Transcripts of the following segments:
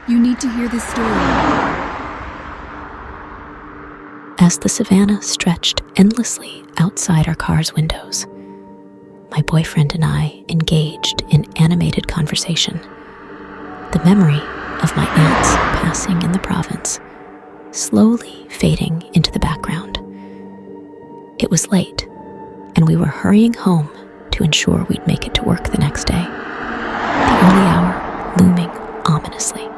You need to hear this story. As the Savannah stretched endlessly outside our car's windows, my boyfriend and I engaged in animated conversation. The memory of my aunt's passing in the province slowly fading into the background. It was late, and we were hurrying home to ensure we'd make it to work the next day, the early hour looming ominously.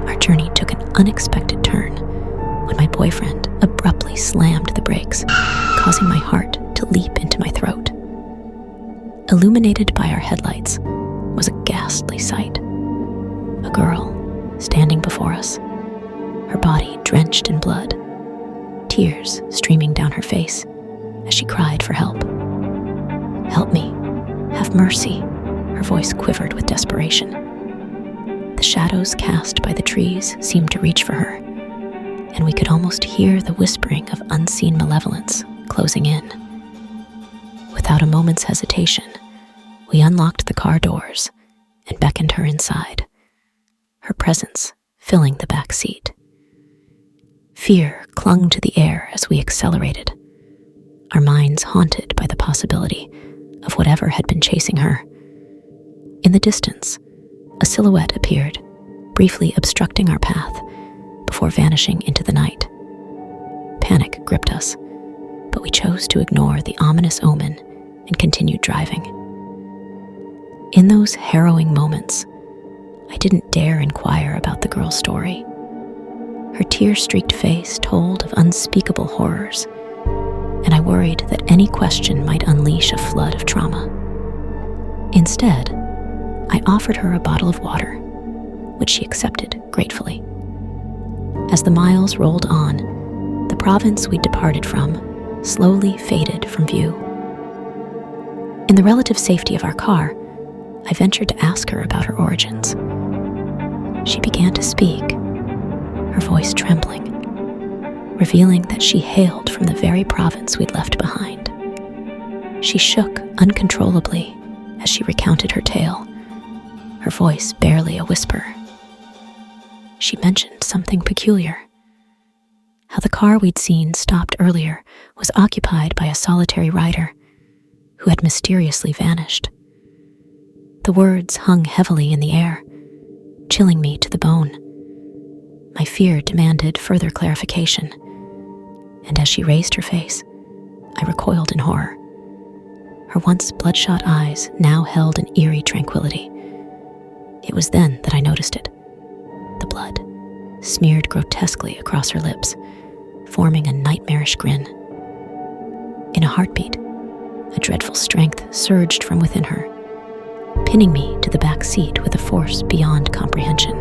Our journey took an unexpected turn when my boyfriend abruptly slammed the brakes, causing my heart to leap into my throat. Illuminated by our headlights was a ghastly sight. A girl standing before us, her body drenched in blood, tears streaming down her face as she cried for help. "Help me, have mercy," her voice quivered with desperation. The shadows cast by the trees seemed to reach for her, and we could almost hear the whispering of unseen malevolence closing in. Without a moment's hesitation, we unlocked the car doors and beckoned her inside, her presence filling the back seat. Fear clung to the air as we accelerated, our minds haunted by the possibility of whatever had been chasing her. In the distance, a silhouette appeared, briefly obstructing our path before vanishing into the night. Panic gripped us, but we chose to ignore the ominous omen and continued driving. In those harrowing moments, I didn't dare inquire about the girl's story. Her tear-streaked face told of unspeakable horrors, and I worried that any question might unleash a flood of trauma. Instead, I offered her a bottle of water, which she accepted gratefully. As the miles rolled on, the province we'd departed from slowly faded from view. In the relative safety of our car, I ventured to ask her about her origins. She began to speak, her voice trembling, revealing that she hailed from the very province we'd left behind. She shook uncontrollably as she recounted her tale, her voice barely a whisper. She mentioned something peculiar. How the car we'd seen stopped earlier was occupied by a solitary rider who had mysteriously vanished. The words hung heavily in the air, chilling me to the bone. My fear demanded further clarification, and as she raised her face, I recoiled in horror. Her once bloodshot eyes now held an eerie tranquility. It was then that I noticed it. The blood smeared grotesquely across her lips, forming a nightmarish grin. In a heartbeat, a dreadful strength surged from within her, pinning me to the back seat with a force beyond comprehension.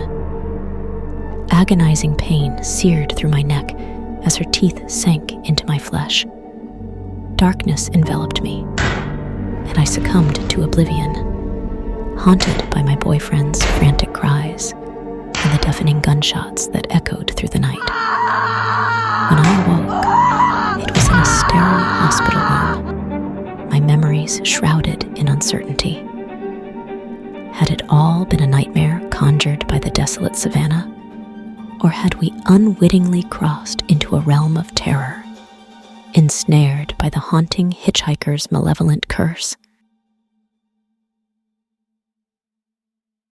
Agonizing pain seared through my neck as her teeth sank into my flesh. Darkness enveloped me, and I succumbed to oblivion, haunted by my boyfriend's frantic cries and the deafening gunshots that echoed through the night. When I awoke, it was in a sterile hospital room, my memories shrouded in uncertainty. Had it all been a nightmare conjured by the desolate Savannah? Or had we unwittingly crossed into a realm of terror, ensnared by the haunting hitchhiker's malevolent curse?